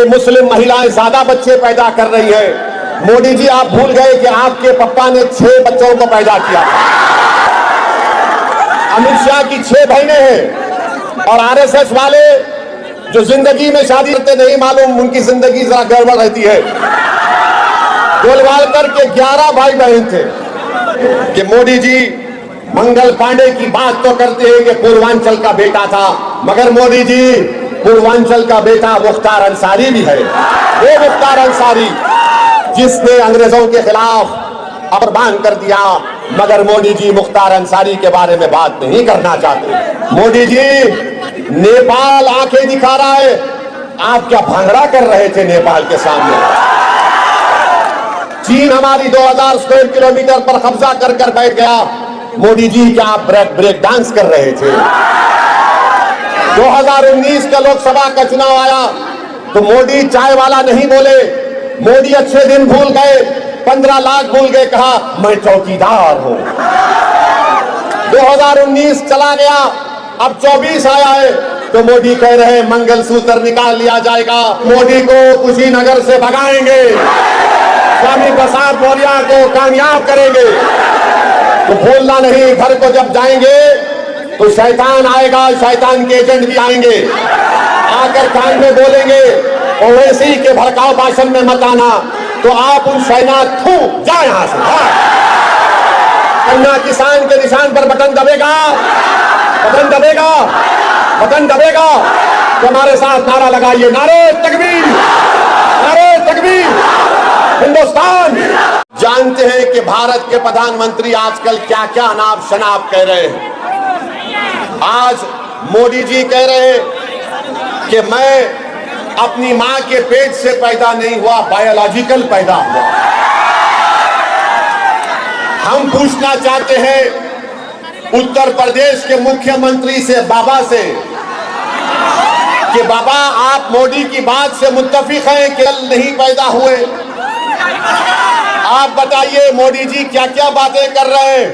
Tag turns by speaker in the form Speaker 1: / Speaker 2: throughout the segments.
Speaker 1: मुस्लिम महिलाएं ज्यादा बच्चे पैदा कर रही हैं। मोदी जी, आप भूल गए कि आपके पप्पा ने 6 बच्चों को पैदा किया। अमित शाह की 6 बहनें हैं और आरएसएस वाले जो जिंदगी में शादी करते नहीं मालूम उनकी जिंदगी जरा गड़बड़ रहती है। गोलवालकर के 11 भाई बहन थे। कि मोदी जी मंगल पांडे की बात तो करते हैं कि पूर्वांचल का बेटा था, मगर मोदी जी पूर्वांचल का बेटा मुख्तार अंसारी भी है। वो मुख्तार अंसारी जिसने अंग्रेजों के खिलाफ अरबान कर दिया, मगर मोदी जी मुख्तार अंसारी के बारे में बात नहीं करना चाहते। मोदी जी, नेपाल आंखें दिखा रहा है, आप क्या भांगड़ा कर रहे थे नेपाल के सामने? चीन हमारी 2000 स्क्वायर किलोमीटर पर कब्जा कर बैठ गया, मोदी जी क्या आप ब्रेक डांस कर रहे थे? 2019 का लोकसभा का चुनाव आया तो मोदी चाय वाला नहीं बोले, मोदी अच्छे दिन भूल गए, 15 लाख भूल गए, कहा मैं चौकीदार हूं। 2019 चला गया, अब 24 आया है तो मोदी कह रहे हैं मंगलसूत्र निकाल लिया जाएगा, मोदी को कुशीनगर से भगाएंगे, स्वामी प्रसाद मौर्य को कामयाब करेंगे। तो बोलना नहीं, घर को जब जाएंगे तो शैतान आएगा, शैतान के एजेंट भी आएंगे, आकर कान में बोलेंगे ओवैसी के भड़काऊ भाषण में मत आना, तो आप उन शैतान थू जा यहां से। कन्या किसान के निशान पर बटन दबेगा, बटन दबेगा, बटन दबेगा तो हमारे साथ नारा लगाइए, नारे तकबीर, नारे तकबीर, हिंदुस्तान। जानते हैं कि भारत के प्रधानमंत्री आजकल क्या क्या अनाप शनाप कह रहे हैं। आज मोदी जी कह रहे हैं कि मैं अपनी मां के पेट से पैदा नहीं हुआ, बायोलॉजिकल पैदा हुआ। हम पूछना चाहते हैं उत्तर प्रदेश के मुख्यमंत्री से, बाबा से, कि बाबा आप मोदी की बात से मुत्तफिक हैं कि नहीं पैदा हुए? आप बताइए मोदी जी क्या क्या बातें कर रहे हैं,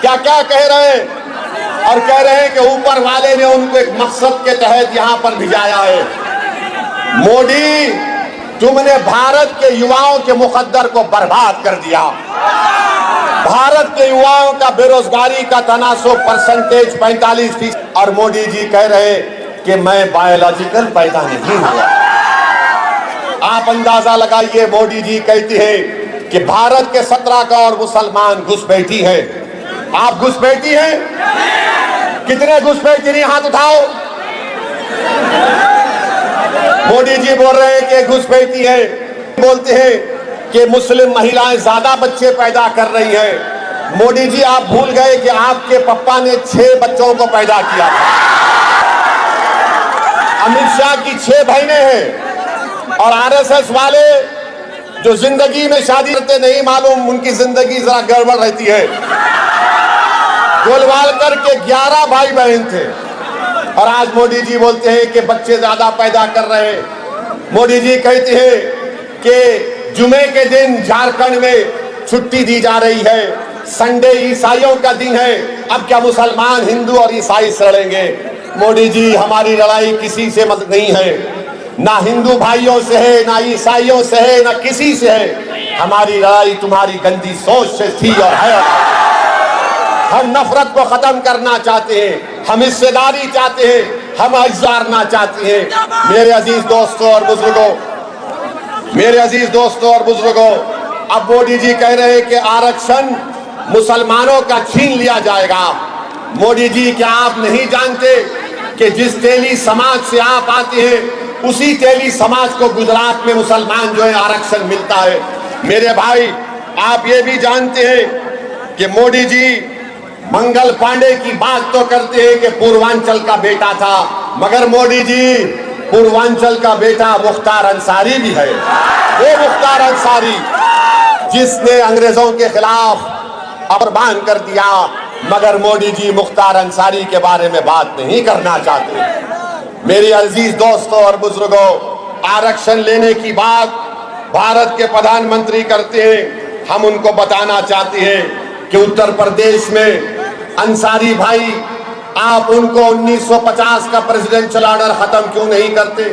Speaker 1: क्या क्या कह रहे हैं, और कह रहे हैं कि ऊपर वाले ने उनको एक मकसद के तहत यहां पर भिजाया है। मोदी, तुमने भारत के युवाओं के मुकद्दर को बर्बाद कर दिया। भारत के युवाओं का बेरोजगारी का तनासुब परसेंटेज 45%, और मोदी जी कह रहे कि मैं बायोलॉजिकल पैदा नहीं हुआ। आप अंदाजा लगाइए, मोदी जी कहती है कि भारत के 17 करोड़ मुसलमान घुसपैठी है। आप घुसपैठी हैं? कितने घुसपैठी? हाथ उठाओ। मोदी जी बोल रहे हैं कि घुसपैठी है। बोलते हैं कि मुस्लिम महिलाएं ज्यादा बच्चे पैदा कर रही हैं। मोदी जी, आप भूल गए कि आपके पप्पा ने 6 बच्चों को पैदा किया था। अमित शाह की 6 बहनें हैं और आरएसएस वाले जो जिंदगी में शादी करते नहीं मालूम उनकी जिंदगी जरा गड़बड़ रहती है। गोलवालकर के 11 भाई बहन थे और आज मोदी जी बोलते हैं कि बच्चे ज्यादा पैदा कर रहे हैं। मोदी जी कहते हैं कि जुमे के दिन झारखंड में छुट्टी दी जा रही है, संडे ईसाइयों का दिन है, अब क्या मुसलमान, हिंदू और ईसाई लड़ेंगे? मोदी जी, हमारी लड़ाई किसी से मत नहीं है, ना हिंदू भाइयों से है, ना ईसाइयों से है, ना किसी से है। हमारी लड़ाई तुम्हारी गंदी सोच से थी और है। हम नफरत को खत्म करना चाहते हैं, हम हिस्सेदारी चाहते हैं, हम इज़्ज़ारना चाहते हैं। मेरे अजीज दोस्तों और बुजुर्गों, मेरे अजीज दोस्तों और बुजुर्गों, अब मोदी जी कह रहे हैं कि आरक्षण मुसलमानों का छीन लिया जाएगा। मोदी जी, क्या आप नहीं जानते कि जिस तेली समाज से आप आते हैं उसी तेली समाज को गुजरात में मुसलमान जो है आरक्षण मिलता है? मेरे भाई, आप ये भी जानते हैं कि मोदी जी मंगल पांडे की बात तो करते हैं कि पूर्वांचल का बेटा था, मगर मोदी जी पूर्वांचल का बेटा मुख्तार अंसारी भी है। वो मुख्तार अंसारी जिसने अंग्रेजों के खिलाफ अरबान कर दिया, मगर मोदी जी मुख्तार अंसारी के बारे में बात नहीं करना चाहते। मेरे अजीज दोस्तों और बुजुर्गों, आरक्षण लेने की बात भारत के प्रधानमंत्री करते हैं। हम उनको बताना चाहते हैं कि उत्तर प्रदेश में अंसारी भाई, आप उनको 1950 का प्रेसिडेंशियल ऑर्डर खत्म क्यों नहीं करते?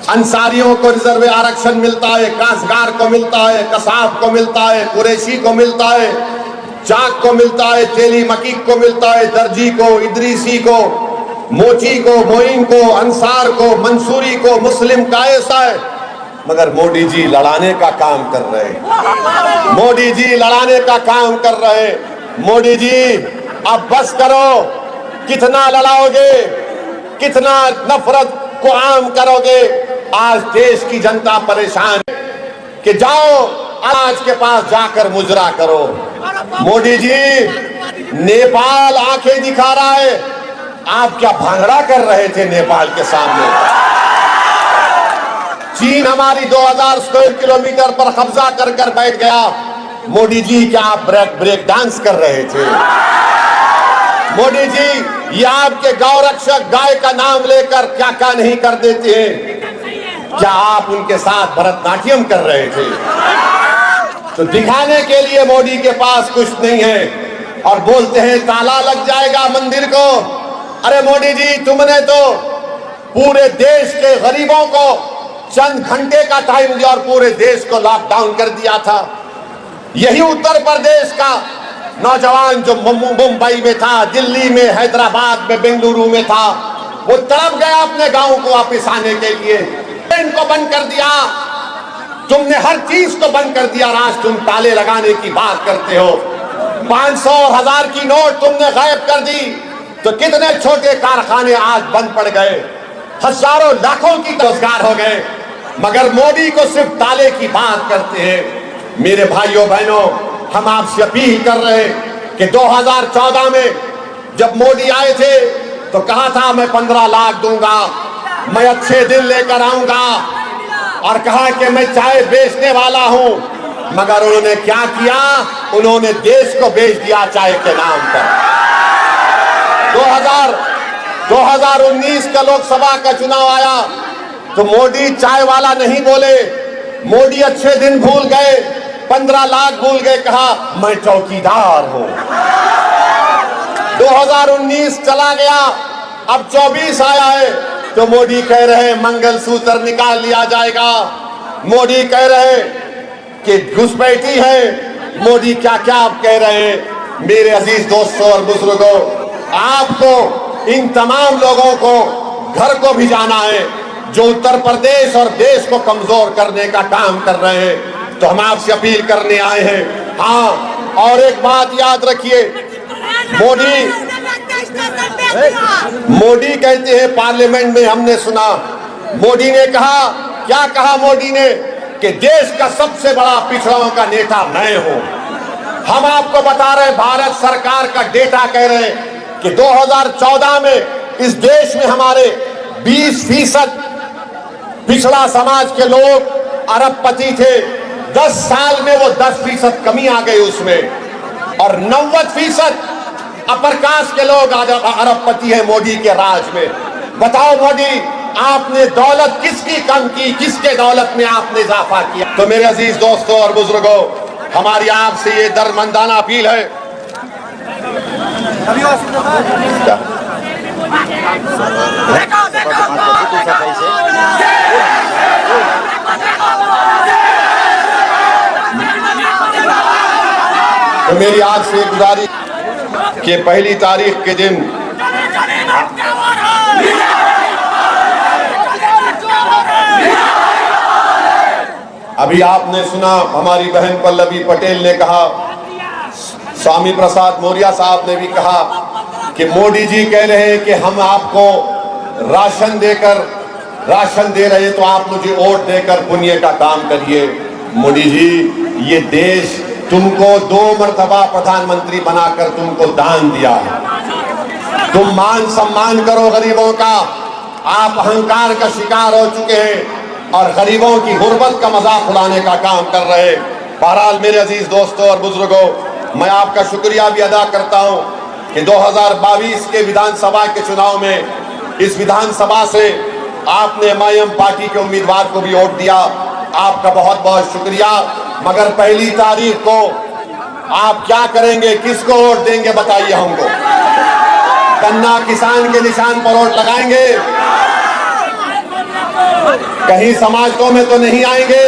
Speaker 1: अंसारियों को रिजर्व आरक्षण मिलता है, काश्तकार को मिलता है, कसाब को मिलता है, कुरैशी को मिलता है, चाक को मिलता है, तेली मकीक को मिलता है, दर्जी को, इदरीसी को, मोची को, मोइन को, अंसार को, मंसूरी को, मुस्लिम का ऐसा है। मगर मोदी जी लड़ाने का काम कर रहे हैं, मोदी जी लड़ाने का काम कर रहे हैं। मोदी जी अब बस करो, कितना लड़ाओगे, कितना नफरत को आम करोगे। आज देश की जनता परेशान है कि जाओ आज के पास जाकर मुजरा करो। मोदी जी नेपाल आंखें दिखा रहा है, आप क्या भांगड़ा कर रहे थे नेपाल के सामने? चीन हमारी 2000 स्क्वायर किलोमीटर पर कब्जा कर कर बैठ गया, मोदी जी क्या आप ब्रेक डांस कर रहे थे? मोदी जी ये आपके गौ रक्षक गाय का नाम लेकर क्या क्या नहीं कर देते हैं? क्या आप उनके साथ भरतनाट्यम कर रहे थे? तो दिखाने के लिए मोदी के पास कुछ नहीं है और बोलते हैं ताला लग जाएगा मंदिर को। अरे मोदी जी तुमने तो पूरे देश के गरीबों को चंद घंटे का टाइम दिया और पूरे देश को लॉकडाउन कर दिया था। यही उत्तर प्रदेश का नौजवान जो मुंबई में था, दिल्ली में, हैदराबाद में, बेंगलुरु में था, वो तड़प गया अपने गांव को वापस आने के लिए। ट्रेन को बंद कर दिया, तुमने हर चीज को बंद कर दिया। आज तुम ताले लगाने की बात करते हो। 500 और 1000 की नोट तुमने गायब कर दी, तो कितने छोटे कारखाने आज बंद पड़ गए, हजारों लाखों की रोजगार हो गए। मगर मोदी को सिर्फ ताले की बात करते हैं। मेरे भाइयों बहनों, हम आपसे अपील कर रहे हैं कि 2014 में जब मोदी आए थे तो कहा था मैं 15 लाख दूंगा, मैं अच्छे दिन लेकर आऊंगा, और कहा कि मैं चाय बेचने वाला हूं। मगर उन्होंने क्या किया? उन्होंने देश को बेच दिया चाय के नाम पर। 2019 का लोकसभा का चुनाव आया तो मोदी चाय वाला नहीं बोले, मोदी अच्छे दिन भूल गए, 15 लाख भूल गए, कहा मैं चौकीदार हूं। 2019 चला गया, अब 24 आया है तो मोदी कह रहे मंगलसूत्र निकाल लिया जाएगा, मोदी कह रहे कि घुसपैठी है, मोदी क्या क्या आप कह रहे हैं। मेरे अजीज दोस्तों और बुजुर्गों, आपको इन तमाम लोगों को घर को भी जाना है जो उत्तर प्रदेश और देश को कमजोर करने का काम कर रहे हैं। तो हम आपसे अपील करने आए हैं। हाँ, और एक बात याद रखिए, मोदी कहते हैं पार्लियामेंट में, हमने सुना मोदी ने कहा, क्या कहा मोदी ने कि देश का सबसे बड़ा पिछड़ों का नेता मैं हूं। हम आपको बता रहे, भारत सरकार का डेटा कह रहे हैं कि 2014 में इस देश में हमारे 20% पिछड़ा समाज के लोग अरबपति थे। 10 साल में वो 10% कमी आ गई उसमें, और 90% अपर कास्ट के लोग आज अरबपति है मोदी के राज में। बताओ मोदी, आपने दौलत किसकी कम की, किसके दौलत में आपने इजाफा किया? तो मेरे अजीज दोस्तों और बुजुर्गों, हमारी आपसे ये दरमंदाना अपील है। तो मेरी आपसे गुजारिश कि पहली तारीख के दिन अभी आपने सुना हमारी बहन पल्लवी पटेल ने कहा, स्वामी प्रसाद मौर्य साहब ने भी कहा कि मोदी जी कह रहे हैं कि हम आपको राशन दे रहे तो आप मुझे वोट देकर पुण्य का काम करिए। मोदी जी, ये देश तुमको 2 मर्तबा प्रधानमंत्री बनाकर तुमको दान दिया है। तुम मान सम्मान करो गरीबों का। आप अहंकार का शिकार हो चुके हैं और गरीबों की गुर्बत का मजाक उड़ाने का काम कर रहे हैं। बहरहाल मेरे अजीज दोस्तों और बुजुर्गों, मैं आपका शुक्रिया भी अदा करता हूं कि 2022 के विधानसभा के चुनाव में इस विधानसभा से आपने एमआईएम पार्टी के उम्मीदवार को भी वोट दिया। आपका बहुत बहुत शुक्रिया। मगर पहली तारीख को आप क्या करेंगे, किसको वोट देंगे बताइए हमको? गन्ना किसान के निशान पर वोट लगाएंगे? कहीं समाजों में तो नहीं आएंगे।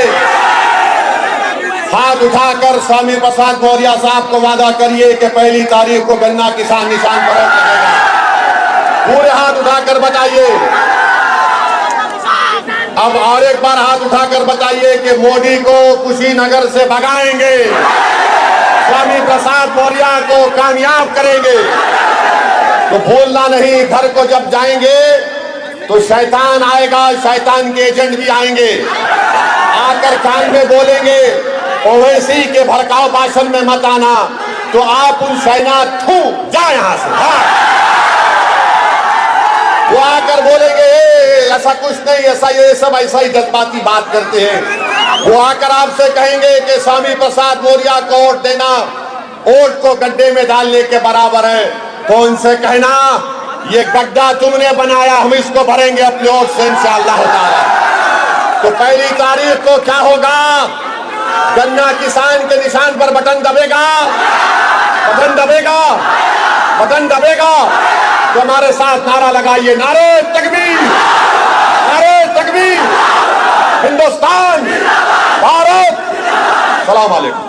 Speaker 1: हाथ उठाकर स्वामी प्रसाद मौर्य साहब को वादा करिए कि 1 तारीख को गन्ना किसान निशान पर लगेगा। पूरे हाथ उठाकर बताइए। अब और एक बार हाथ उठाकर बताइए कि मोदी को कुशीनगर से भगाएंगे, स्वामी प्रसाद मौर्य को कामयाब करेंगे। तो भूलना नहीं, घर को जब जाएंगे तो शैतान आएगा, शैतान के एजेंट भी आएंगे, आकर कान में बोलेंगे ओवैसी के भड़काऊ भाषण में मत आना, तो आप उन शैना थू जा यहां से। हाँ। वो आकर बोलेंगे ऐसा कुछ नहीं, ऐसा ये सब ऐसा ही जज्बाती बात करते हैं। वो आकर आपसे कहेंगे कि स्वामी प्रसाद मौर्य को वोट देना वोट को गड्ढे में डालने के बराबर है। तो उनसे कहना ये गड्ढा तुमने बनाया, हम इसको भरेंगे अपने वोट से इंशाअल्लाह ताला। तो 1 तारीख को क्या होगा? गन्ना किसान के निशान पर बटन दबेगा, बटन दबेगा, बटन दबेगा। तो हमारे साथ नारा लगाइए, नारे तकबीर, नारे तकबीर, हिंदुस्तान, भारत। सलाम अलैकुम।